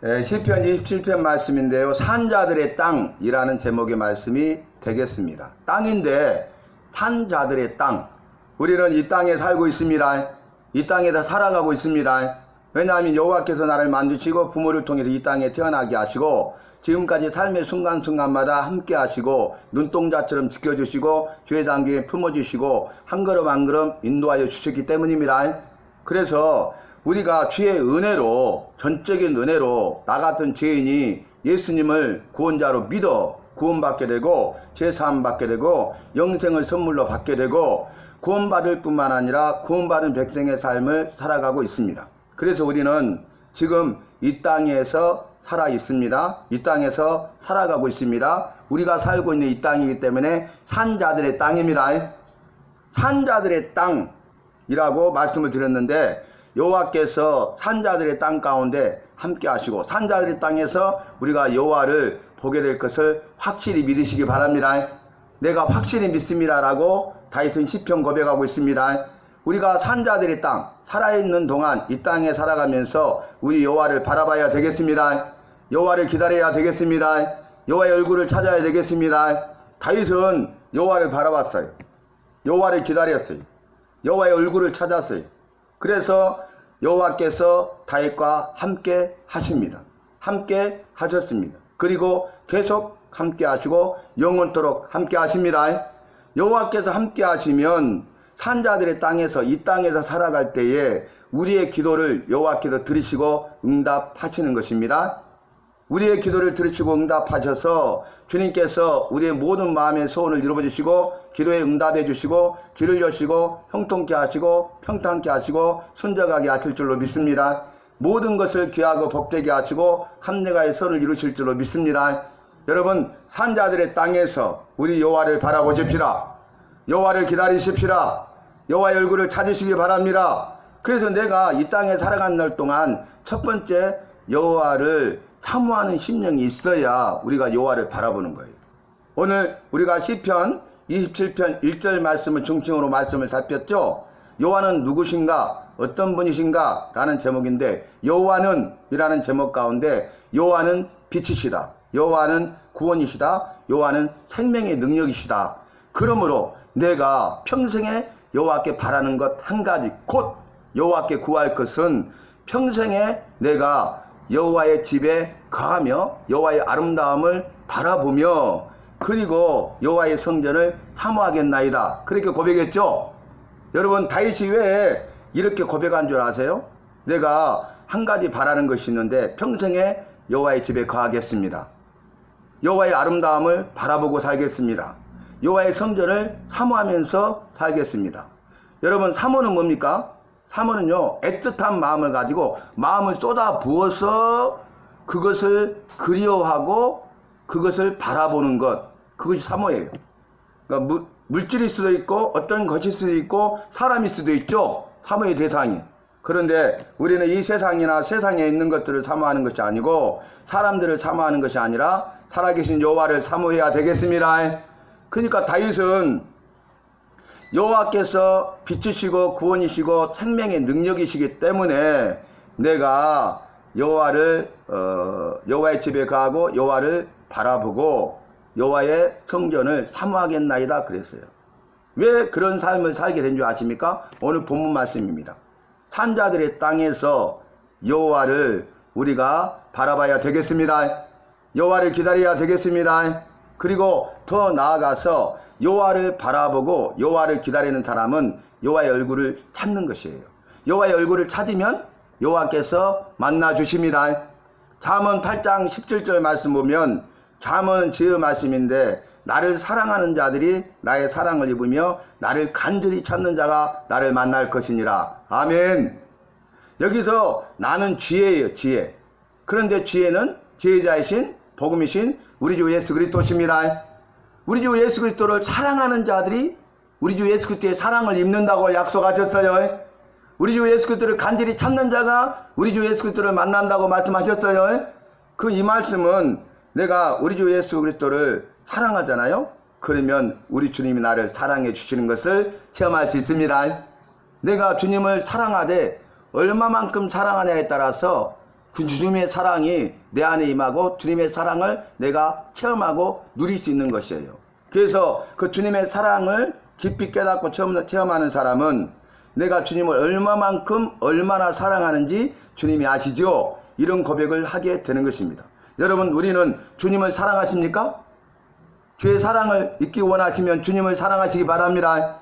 시편 27편 말씀인데요. 산자들의 땅이라는 제목의 말씀이 되겠습니다. 땅인데 산자들의 땅. 우리는 이 땅에 살고 있습니다. 이 땅에서 살아가고 있습니다. 왜냐하면 여호와께서 나를 만드시고 부모를 통해서 이 땅에 태어나게 하시고 지금까지 삶의 순간순간마다 함께 하시고 눈동자처럼 지켜주시고 죄 장기에 품어주시고 한 걸음 한 걸음 인도하여 주셨기 때문입니다. 그래서 우리가 주의 은혜로, 전적인 은혜로 나 같은 죄인이 예수님을 구원자로 믿어 구원받게 되고 죄사함 받게 되고 영생을 선물로 받게 되고 구원받을 뿐만 아니라 구원받은 백성의 삶을 살아가고 있습니다. 그래서 우리는 지금 이 땅에서 살아 있습니다. 이 땅에서 살아가고 있습니다. 우리가 살고 있는 이 땅이기 때문에 산자들의 땅입니다. 산자들의 땅이라고 말씀을 드렸는데 여호와께서 산자들의 땅 가운데 함께 하시고 산자들의 땅에서 우리가 여호와를 보게 될 것을 확실히 믿으시기 바랍니다. 내가 확실히 믿습니다 라고 다윗은 시편 고백하고 있습니다. 우리가 산자들의 땅 살아있는 동안 이 땅에 살아가면서 우리 여호와를 바라봐야 되겠습니다. 여호와를 기다려야 되겠습니다. 여호와의 얼굴을 찾아야 되겠습니다. 다윗은 여호와를 바라봤어요. 여호와를 기다렸어요. 여호와의 얼굴을 찾았어요. 그래서 여호와께서 다윗과 함께 하십니다. 함께 하셨습니다. 그리고 계속 함께 하시고 영원토록 함께 하십니다. 여호와께서 함께 하시면 산자들의 땅에서 이 땅에서 살아갈 때에 우리의 기도를 여호와께서 들으시고 응답하시는 것입니다. 우리의 기도를 들으시고 응답하셔서 주님께서 우리의 모든 마음의 소원을 이루어주시고 기도에 응답해 주시고 길을 여시고 형통케 하시고 평탄케 하시고 순적하게 하실 줄로 믿습니다. 모든 것을 귀하고 복되게 하시고 합력하여 선을 이루실 줄로 믿습니다. 여러분 산자들의 땅에서 우리 여호와를 바라보십시라. 여호와를 기다리십시라. 여호와의 얼굴을 찾으시기 바랍니다. 그래서 내가 이 땅에 살아간 날 동안 첫 번째 여호와를 사모하는 심령이 있어야 우리가 여호와를 바라보는 거예요. 오늘 우리가 시편 27편 1절 말씀을 중심으로 말씀을 살폈죠. 여호와는 누구신가? 어떤 분이신가? 라는 제목인데 여호와는 이라는 제목 가운데 여호와는 빛이시다. 여호와는 구원이시다. 여호와는 생명의 능력이시다. 그러므로 내가 평생에 여호와께 바라는 것 한 가지 곧 여호와께 구할 것은 평생에 내가 여호와의 집에 거하며 여호와의 아름다움을 바라보며 그리고 여호와의 성전을 사모하겠나이다. 그렇게 고백했죠. 여러분 다윗이 왜 이렇게 고백한 줄 아세요? 내가 한 가지 바라는 것이 있는데 평생에 여호와의 집에 거하겠습니다. 여호와의 아름다움을 바라보고 살겠습니다. 여호와의 성전을 사모하면서 살겠습니다. 여러분 사모는 뭡니까? 사모는요 애틋한 마음을 가지고 마음을 쏟아 부어서 그것을 그리워하고 그것을 바라보는 것, 그것이 사모예요. 그러니까 물질일 수도 있고 어떤 것일 수도 있고 사람일 수도 있죠. 사모의 대상이. 그런데 우리는 이 세상이나 세상에 있는 것들을 사모하는 것이 아니고 사람들을 사모하는 것이 아니라 살아계신 여호와를 사모해야 되겠습니다. 그러니까 다윗은 여호와께서 빛이시고 구원이시고 생명의 능력이시기 때문에 내가 여호와의 집에 가고 여호와를 바라보고 여호와의 성전을 사모하겠나이다 그랬어요. 왜 그런 삶을 살게 된 줄 아십니까? 오늘 본문 말씀입니다. 산자들의 땅에서 여호와를 우리가 바라봐야 되겠습니다. 여호와를 기다려야 되겠습니다. 그리고 더 나아가서 여호와를 바라보고 여호와를 기다리는 사람은 여호와의 얼굴을 찾는 것이에요. 여호와의 얼굴을 찾으면 여호와께서 만나 주십니다. 잠언 8장 17절 말씀 보면 잠언은 주의 말씀인데 나를 사랑하는 자들이 나의 사랑을 입으며 나를 간절히 찾는 자가 나를 만날 것이니라. 아멘. 여기서 나는 지혜예요. 지혜. 그런데 지혜는 지혜자이신 복음이신 우리 주 예수 그리스도십니다. 우리 주 예수 그리스도를 사랑하는 자들이 우리 주 예수 그리스도의 사랑을 입는다고 약속하셨어요. 우리 주 예수 그리스도를 간절히 찾는 자가 우리 주 예수 그리스도를 만난다고 말씀하셨어요. 그 이 말씀은 내가 우리 주 예수 그리스도를 사랑하잖아요. 그러면 우리 주님이 나를 사랑해 주시는 것을 체험할 수 있습니다. 내가 주님을 사랑하되 얼마만큼 사랑하냐에 따라서 그 주님의 사랑이 내 안에 임하고 주님의 사랑을 내가 체험하고 누릴 수 있는 것이에요. 그래서 그 주님의 사랑을 깊이 깨닫고 체험하는 사람은 내가 주님을 얼마나 사랑하는지 주님이 아시죠? 이런 고백을 하게 되는 것입니다. 여러분, 우리는 주님을 사랑하십니까? 주의 사랑을 잊기 원하시면 주님을 사랑하시기 바랍니다.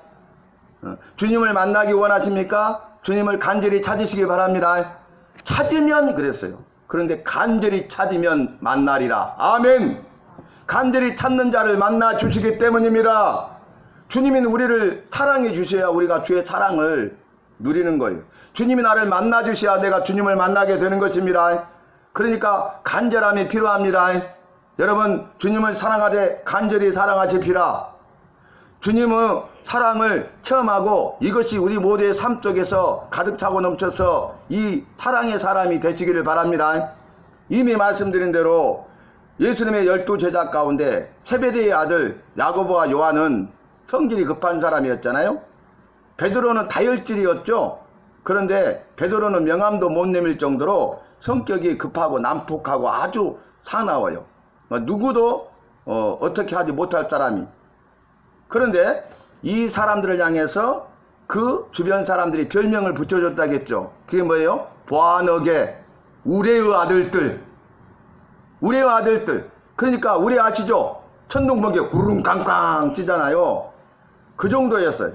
주님을 만나기 원하십니까? 주님을 간절히 찾으시기 바랍니다. 찾으면 그랬어요. 그런데 간절히 찾으면 만나리라. 아멘. 간절히 찾는 자를 만나 주시기 때문입니다. 주님이 우리를 사랑해 주셔야 우리가 주의 사랑을 누리는 거예요. 주님이 나를 만나 주셔야 내가 주님을 만나게 되는 것입니다. 그러니까 간절함이 필요합니다. 여러분, 주님을 사랑하되 간절히 사랑하십시라. 주님의 사랑을 체험하고 이것이 우리 모두의 삶 속에서 가득 차고 넘쳐서 이 사랑의 사람이 되시기를 바랍니다. 이미 말씀드린 대로 예수님의 12제자 가운데 세베대의 아들 야고보와 요한은 성질이 급한 사람이었잖아요. 베드로는 다혈질이었죠. 그런데 베드로는 명함도 못 내밀 정도로 성격이 급하고 난폭하고 아주 사나워요. 누구도 어떻게 하지 못할 사람이. 그런데 이 사람들을 향해서 그 주변 사람들이 별명을 붙여줬다겠죠. 그게 뭐예요? 보아너게, 우레의 아들들. 우레의 아들들. 그러니까 우레 아시죠? 천둥번개 구름 깡깡 치잖아요. 그 정도였어요.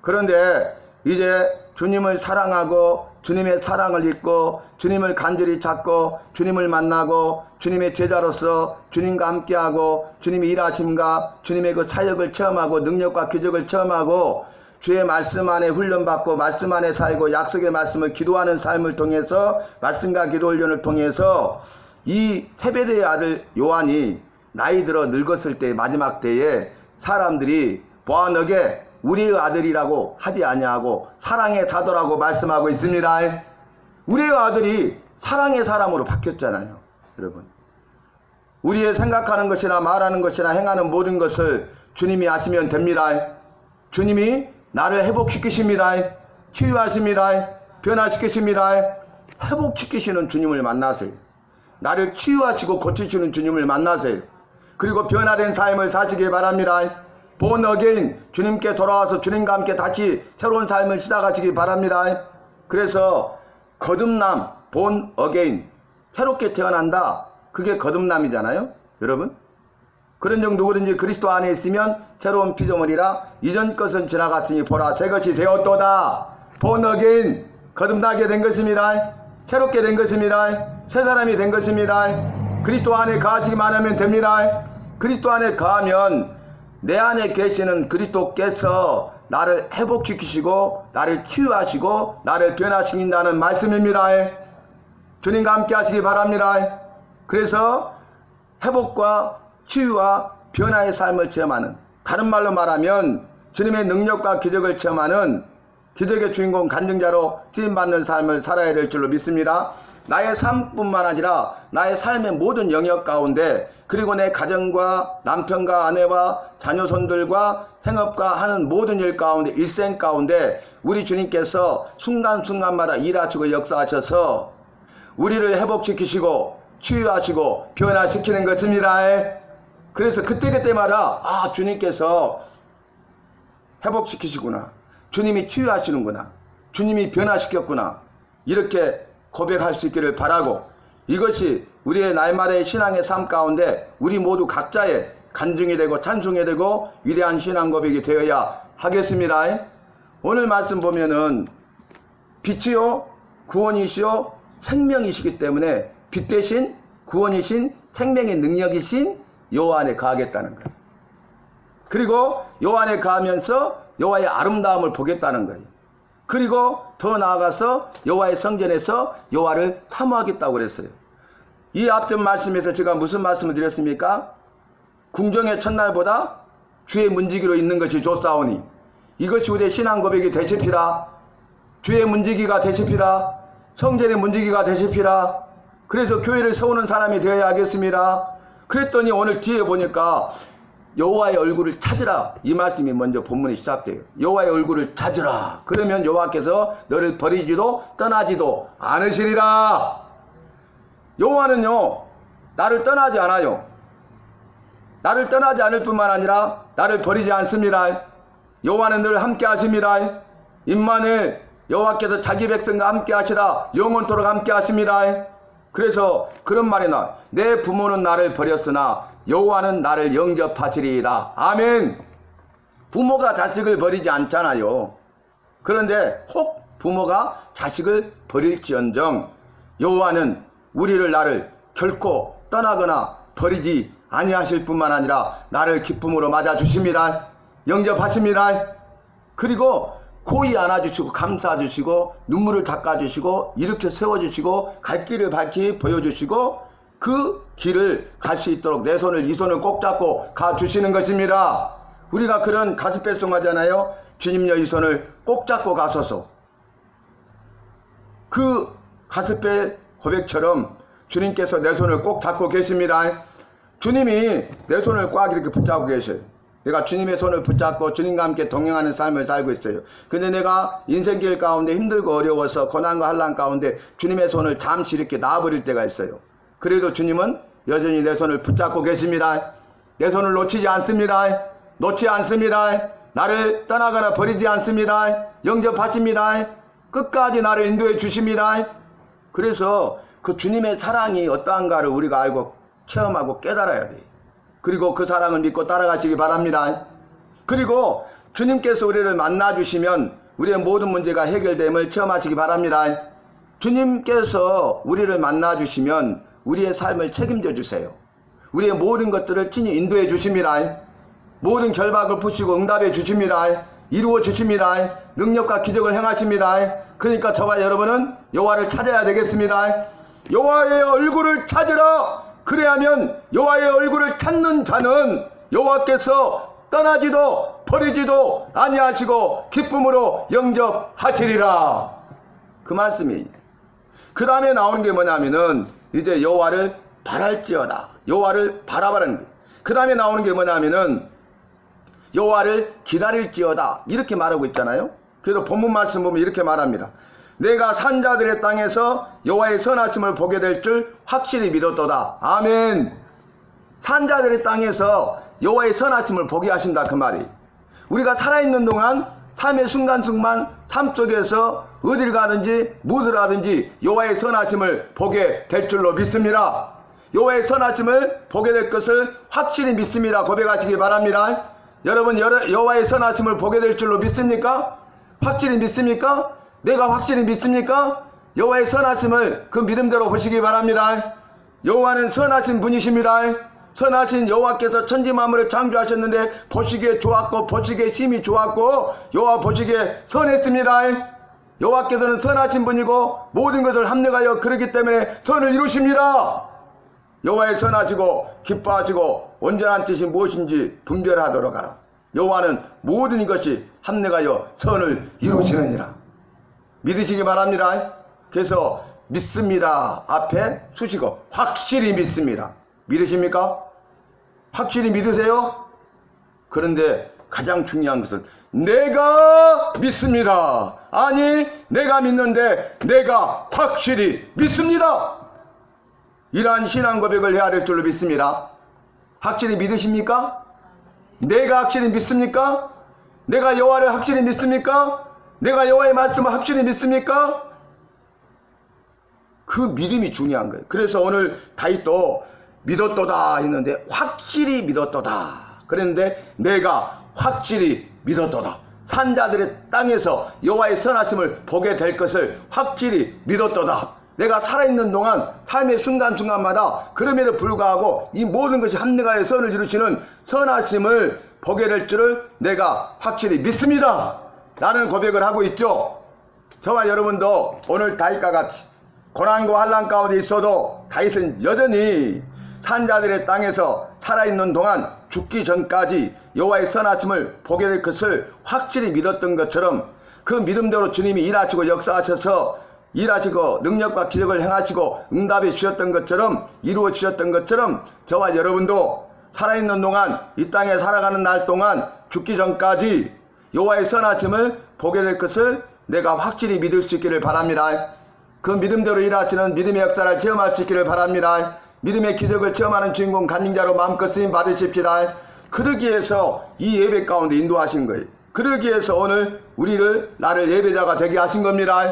그런데 이제 주님을 사랑하고 주님의 사랑을 잊고 주님을 간절히 찾고 주님을 만나고 주님의 제자로서 주님과 함께하고 주님의 일하심과 주님의 그 사역을 체험하고 능력과 기적을 체험하고 주의 말씀 안에 훈련받고 말씀 안에 살고 약속의 말씀을 기도하는 삶을 통해서 말씀과 기도 훈련을 통해서 이 세베대의 아들 요한이 나이 들어 늙었을 때 마지막 때에 사람들이 보아너게 우리의 아들이라고 하지 아니하고 사랑의 사도라고 말씀하고 있습니다. 우리의 아들이 사랑의 사람으로 바뀌었잖아요. 여러분, 우리의 생각하는 것이나 말하는 것이나 행하는 모든 것을 주님이 아시면 됩니다. 주님이 나를 회복시키십니다. 치유하십니다. 변화시키십니다. 회복시키시는 주님을 만나세요. 나를 치유하시고 고치시는 주님을 만나세요. 그리고 변화된 삶을 사시기 바랍니다. 본 어게인, 주님께 돌아와서 주님과 함께 다시 새로운 삶을 시작하시기 바랍니다. 그래서 거듭남, 본 어게인, 새롭게 태어난다. 그게 거듭남이잖아요. 여러분, 그런즉 누구든지 그리스도 안에 있으면 새로운 피조물이라 이전 것은 지나갔으니 보라 새 것이 되었도다. 본 어게인, 거듭나게 된 것입니다. 새롭게 된 것입니다. 새 사람이 된 것입니다. 그리스도 안에 거하시기만 하면 됩니다. 그리스도 안에 거하면 내 안에 계시는 그리스도께서 나를 회복시키시고 나를 치유하시고 나를 변화시킨다는 말씀입니다. 주님과 함께 하시기 바랍니다. 그래서 회복과 치유와 변화의 삶을 체험하는, 다른 말로 말하면 주님의 능력과 기적을 체험하는 기적의 주인공 간증자로 쓰임받는 삶을 살아야 될 줄로 믿습니다. 나의 삶뿐만 아니라 나의 삶의 모든 영역 가운데, 그리고 내 가정과 남편과 아내와 자녀손들과 생업과 하는 모든 일 가운데, 일생 가운데 우리 주님께서 순간순간마다 일하시고 역사하셔서 우리를 회복시키시고 치유하시고 변화시키는 것입니다. 그래서 그때마다 주님께서 회복시키시구나, 주님이 치유하시는구나, 주님이 변화시켰구나, 이렇게 고백할 수 있기를 바라고, 이것이 우리의 날마다의 신앙의 삶 가운데 우리 모두 각자의 간증이 되고 찬송이 되고 위대한 신앙 고백이 되어야 하겠습니다. 오늘 말씀 보면은 빛이요 구원이시요 생명이시기 때문에 빛 대신 구원이신 생명의 능력이신 여호와 안에 거하겠다는 거예요. 그리고 여호와 안에 거하면서 여호와의 아름다움을 보겠다는 거예요. 그리고 더 나아가서 여호와의 성전에서 여호와를 사모하겠다고 그랬어요. 이 앞전 말씀에서 제가 무슨 말씀을 드렸습니까? 궁정의 첫날보다 주의 문지기로 있는 것이 좋사오니, 이것이 우리의 신앙 고백이 되시피라. 주의 문지기가 되시피라. 성전의 문지기가 되시피라. 그래서 교회를 세우는 사람이 되어야 하겠습니다. 그랬더니 오늘 뒤에 보니까 여호와의 얼굴을 찾으라, 이 말씀이 먼저 본문이 시작돼요. 여호와의 얼굴을 찾으라. 그러면 여호와께서 너를 버리지도 떠나지도 않으시리라. 여호와는요 나를 떠나지 않아요. 나를 떠나지 않을 뿐만 아니라 나를 버리지 않습니다. 여호와는 늘 함께 하십니다. 임마누엘, 여호와께서 자기 백성과 함께 하시라 영원토록 함께 하십니다. 그래서 그런 말이 나와요. 내 부모는 나를 버렸으나 여호와는 나를 영접하시리이다. 아멘. 부모가 자식을 버리지 않잖아요. 그런데 혹 부모가 자식을 버릴지언정 여호와는 우리를 나를 결코 떠나거나 버리지 아니하실 뿐만 아니라 나를 기쁨으로 맞아주십니다. 영접하십니다. 그리고 고이 안아주시고 감싸주시고 눈물을 닦아주시고 일으켜 세워주시고 갈 길을 밝히 보여주시고 그 길을 갈 수 있도록 내 손을 이 손을 꼭 잡고 가주시는 것입니다. 우리가 그런 가슴배송하잖아요. 주님여 이 손을 꼭 잡고 가소서. 그 가슴배 고백처럼 주님께서 내 손을 꼭 잡고 계십니다. 주님이 내 손을 꽉 이렇게 붙잡고 계셔요. 내가 주님의 손을 붙잡고 주님과 함께 동행하는 삶을 살고 있어요. 근데 내가 인생길 가운데 힘들고 어려워서 고난과 환난 가운데 주님의 손을 잠시 이렇게 놔버릴 때가 있어요. 그래도 주님은 여전히 내 손을 붙잡고 계십니다. 내 손을 놓치지 않습니다. 놓지 않습니다. 나를 떠나거나 버리지 않습니다. 영접하십니다. 끝까지 나를 인도해 주십니다. 그래서 그 주님의 사랑이 어떠한가를 우리가 알고 체험하고 깨달아야 돼요. 그리고 그 사랑을 믿고 따라가시기 바랍니다. 그리고 주님께서 우리를 만나주시면 우리의 모든 문제가 해결됨을 체험하시기 바랍니다. 주님께서 우리를 만나주시면 우리의 삶을 책임져 주세요. 우리의 모든 것들을 친히 인도해 주십니다. 모든 결박을 푸시고 응답해 주십니다. 이루어 주십니다. 능력과 기적을 행하십니다. 그러니까 저와 여러분은 여호와를 찾아야 되겠습니다. 여호와의 얼굴을 찾으라. 그래야면 여호와의 얼굴을 찾는 자는 여호와께서 떠나지도 버리지도 아니하시고 기쁨으로 영접하시리라. 그 말씀이. 그 다음에 나오는 게 뭐냐면은 이제 여호와를 바랄지어다. 여호와를 바라바라는 거예요. 그 다음에 나오는 게 뭐냐면은 여호와를 기다릴지어다. 이렇게 말하고 있잖아요. 그래서 본문 말씀 보면 이렇게 말합니다. 내가 산자들의 땅에서 여호와의 선하심을 보게 될 줄 확실히 믿었도다. 아멘. 산자들의 땅에서 여호와의 선하심을 보게 하신다 그 말이. 우리가 살아있는 동안 삶의 순간순간 삶 속에서 어딜 가든지 무엇을 하든지 여호와의 선하심을 보게 될 줄로 믿습니다. 여호와의 선하심을 보게 될 것을 확실히 믿습니다. 고백하시기 바랍니다. 여러분 여호와의 선하심을 보게 될 줄로 믿습니까? 확실히 믿습니까? 내가 확실히 믿습니까? 여호와의 선하심을 그 믿음대로 보시기 바랍니다. 여호와는 선하신 분이십니다. 선하신 여호와께서 천지 만물을 창조하셨는데 보시기에 좋았고 보시기에 심히 좋았고 여호와 보시기에 선했습니다. 여호와께서는 선하신 분이고 모든 것을 합력하여 그렇기 때문에 선을 이루십니다. 여호와의 선하시고 기뻐하시고 온전한 뜻이 무엇인지 분별하도록 하라. 여호와는 모든 것이 합력하여 선을 이루시느니라. 믿으시기 바랍니다. 그래서 믿습니다 앞에 수식어 확실히 믿습니다. 믿으십니까? 확실히 믿으세요? 그런데 가장 중요한 것은 내가 믿습니다. 아니 내가 믿는데 내가 확실히 믿습니다. 이러한 신앙 고백을 해야 될 줄로 믿습니다. 확실히 믿으십니까? 내가 확실히 믿습니까? 내가 여호와를 확실히 믿습니까? 내가 여호와의 말씀을 확실히 믿습니까? 그 믿음이 중요한 거예요. 그래서 오늘 다윗도 믿었도다 했는데 확실히 믿었도다. 그랬는데 내가 확실히 믿었도다. 산자들의 땅에서 여호와의 선하심을 보게 될 것을 확실히 믿었도다. 내가 살아있는 동안 삶의 순간순간마다 그럼에도 불구하고 이 모든 것이 합력하여 선을 이루시는 선하심을 보게 될 줄을 내가 확실히 믿습니다. 라는 고백을 하고 있죠. 저와 여러분도 오늘 다윗과 같이 고난과 환난 가운데 있어도 다윗은 여전히 산자들의 땅에서 살아있는 동안 죽기 전까지 여호와의 선하심을 보게 될 것을 확실히 믿었던 것처럼 그 믿음대로 주님이 일하시고 역사하셔서 일하시고 능력과 기적을 행하시고 응답해 주셨던 것처럼 이루어 주셨던 것처럼 저와 여러분도 살아있는 동안 이 땅에 살아가는 날 동안 죽기 전까지 여호와의 선하심을 보게 될 것을 내가 확실히 믿을 수 있기를 바랍니다. 그 믿음대로 일하시는 믿음의 역사를 체험할 수 있기를 바랍니다. 믿음의 기적을 체험하는 주인공 간증자로 마음껏 쓰임 받으십시다. 그러기 위해서 이 예배 가운데 인도하신 거예요. 그러기 위해서 오늘 나를 예배자가 되게 하신 겁니다.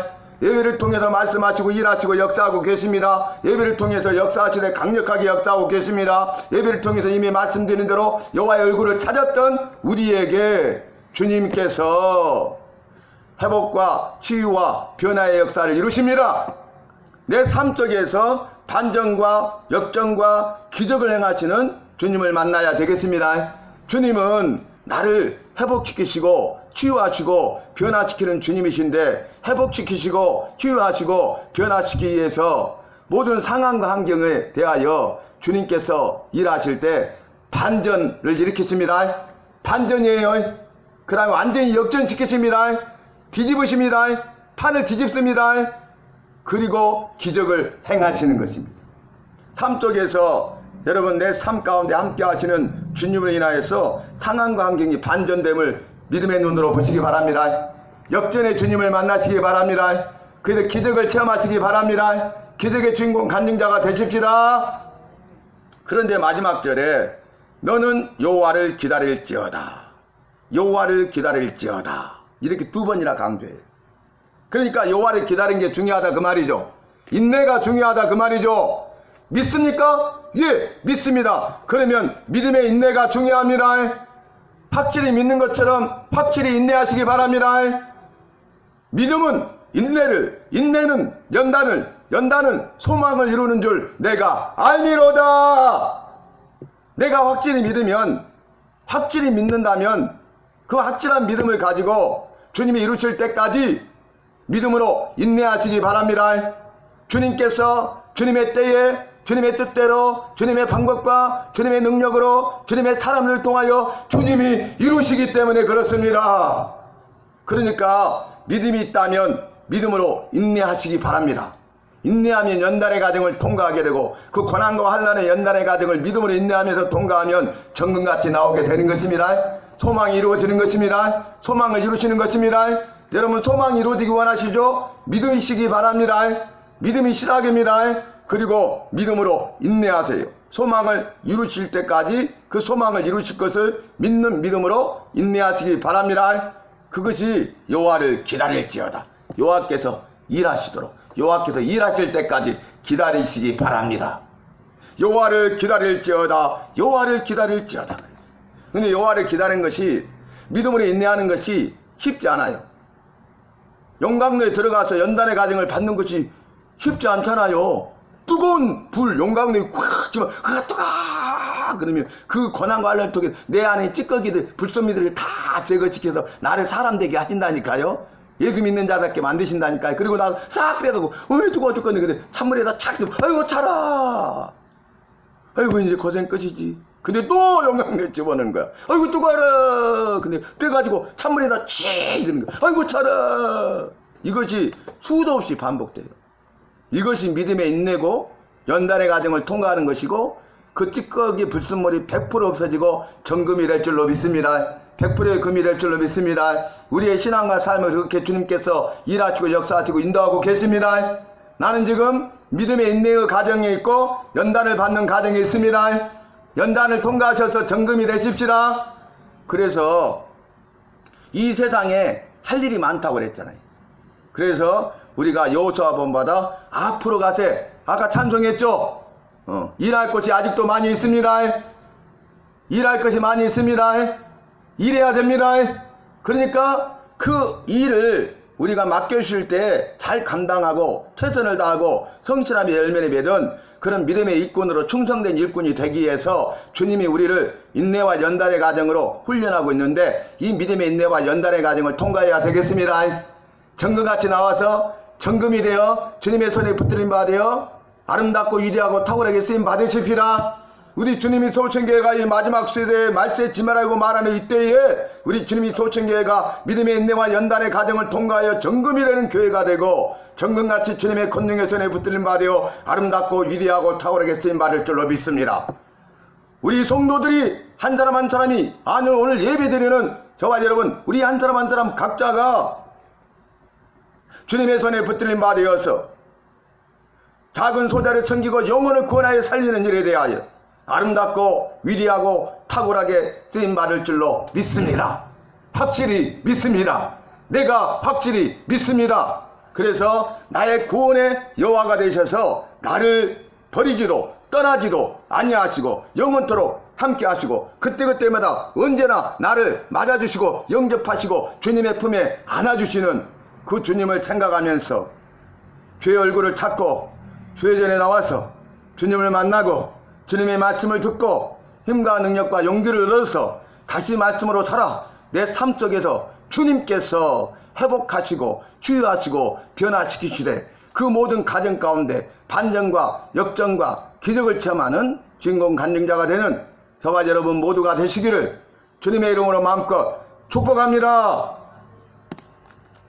예배를 통해서 말씀하시고 일하시고 역사하고 계십니다. 예배를 통해서 역사하시되 강력하게 역사하고 계십니다. 예배를 통해서 이미 말씀드린 대로 여호와의 얼굴을 찾았던 우리에게 주님께서 회복과 치유와 변화의 역사를 이루십니다. 내 삶 속에서 반전과 역전과 기적을 행하시는 주님을 만나야 되겠습니다. 주님은 나를 회복시키시고 치유하시고 변화시키는 주님이신데, 회복시키시고 치유하시고 변화시키기 위해서 모든 상황과 환경에 대하여 주님께서 일하실 때 반전을 일으키십니다. 반전이에요. 그 다음에 완전히 역전시키십니다. 뒤집으십니다. 판을 뒤집습니다. 그리고 기적을 행하시는 것입니다. 삶 속에서 여러분 내 삶 가운데 함께 하시는 주님을 인하여서 상황과 환경이 반전됨을 믿음의 눈으로 보시기 바랍니다. 역전의 주님을 만나시기 바랍니다. 그래서 기적을 체험하시기 바랍니다. 기적의 주인공 간증자가 되십시다. 그런데 마지막 절에 너는 여호와를 기다릴지어다, 여호와를 기다릴지어다, 이렇게 두 번이나 강조해요. 그러니까 여호와를 기다리는 게 중요하다 그 말이죠. 인내가 중요하다 그 말이죠. 믿습니까? 예, 믿습니다. 그러면 믿음의 인내가 중요합니다. 확실히 믿는 것처럼 확실히 인내하시기 바랍니다. 믿음은 인내는 연단은 소망을 이루는 줄 내가 알미로다. 내가 확실히 믿으면, 확실히 믿는다면 그 확실한 믿음을 가지고 주님이 이루실 때까지 믿음으로 인내하시기 바랍니다. 주님께서 주님의 때에 주님의 뜻대로 주님의 방법과 주님의 능력으로 주님의 사람을 통하여 주님이 이루시기 때문에 그렇습니다. 그러니까 믿음이 있다면 믿음으로 인내하시기 바랍니다. 인내하면 연단의 과정을 통과하게 되고, 그 고난과 환난의 연단의 과정을 믿음으로 인내하면서 통과하면 정금같이 나오게 되는 것입니다. 소망이 이루어지는 것입니다. 소망을 이루시는 것입니다. 여러분 소망이 이루어지기 원하시죠? 믿으시기 바랍니다. 믿음이 시작입니다. 그리고 믿음으로 인내하세요. 소망을 이루실 때까지 그 소망을 이루실 것을 믿는 믿음으로 인내하시기 바랍니다. 그것이 여호와를 기다릴지어다. 여호와께서 일하시도록, 여호와께서 일하실 때까지 기다리시기 바랍니다. 여호와를 기다릴지어다, 여호와를 기다릴지어다. 근데 여호와를 기다리는 것이, 믿음으로 인내하는 것이 쉽지 않아요. 용광로에 들어가서 연단의 과정을 받는 것이 쉽지 않잖아요. 뜨거운 불, 용광로에 꽉 쥐면 그가 뜨거워 그러면 그 고난과 환난을 통해 내 안에 찌꺼기들, 불순미들을 다 제거시켜서 나를 사람 되게 하신다니까요. 예수 믿는 자답게 만드신다니까요. 그리고 나서 싹 빼가고 왜 뜨거워 죽겠네. 근데 찬물에다 착 넣으면 아이고 차라, 아이고 이제 고생 끝이지. 근데 또 용광로에 집어넣는 거야. 아이고 뜨거워라. 근데 빼가지고 찬물에다 치 이러는 거야. 아이고 차라. 이것이 수도 없이 반복돼요. 이것이 믿음의 인내고 연단의 과정을 통과하는 것이고, 그 찌꺼기 불순물이 100% 없어지고 정금이 될 줄로 믿습니다. 100%의 금이 될 줄로 믿습니다. 우리의 신앙과 삶을 그렇게 주님께서 일하시고 역사하시고 인도하고 계십니다. 나는 지금 믿음의 인내의 과정에 있고 연단을 받는 과정에 있습니다. 연단을 통과하셔서 정금이 되십시다. 그래서 이 세상에 할 일이 많다고 그랬잖아요. 그래서 우리가 여호수아 본받아 앞으로 가세, 아까 찬송했죠. 일할 것이 아직도 많이 있습니다. 일할 것이 많이 있습니다. 일해야 됩니다. 그러니까 그 일을 우리가 맡겨주실 때 잘 감당하고 최선을 다하고 성실함의 열매를 맺은 그런 믿음의 일꾼으로 충성된 일꾼이 되기 위해서 주님이 우리를 인내와 연단의 과정으로 훈련하고 있는데, 이 믿음의 인내와 연단의 과정을 통과해야 되겠습니다. 정금같이 나와서 정금이 되어 주님의 손에 붙들림 받으여 아름답고 위대하고 탁월하게 쓰임 받으십시다. 우리 주님이 소천교회가 이 마지막 세대에 말세 지멸하고 말하는 이때에 우리 주님이 소천교회가 믿음의 인내와 연단의 과정을 통과하여 정금이 되는 교회가 되고, 정금같이 주님의 권능의 손에 붙들림 받으여 아름답고 위대하고 탁월하게 쓰임 받을 줄로 믿습니다. 우리 성도들이 한 사람 한 사람이 오늘 예배드리는 저와 여러분, 우리 한 사람 한 사람 각자가 주님의 손에 붙들림 받으어서 작은 소자를 챙기고 영혼을 구원하여 살리는 일에 대하여 아름답고 위대하고 탁월하게 쓰임 받을 줄로 믿습니다. 확실히 믿습니다. 내가 확실히 믿습니다. 그래서 나의 구원의 여호와가 되셔서 나를 버리지도 떠나지도 아니하시고 영원토록 함께 하시고 그때그때마다 언제나 나를 맞아주시고 영접하시고 주님의 품에 안아주시는 그 주님을 생각하면서 주의 얼굴을 찾고 주의 전에 나와서 주님을 만나고 주님의 말씀을 듣고 힘과 능력과 용기를 얻어서 다시 말씀으로 살아 내 삶 속에서 주님께서 회복하시고 치유하시고 변화시키시되 그 모든 가정 가운데 반전과 역전과 기적을 체험하는 주인공 간증자가 되는 저와 여러분 모두가 되시기를 주님의 이름으로 마음껏 축복합니다.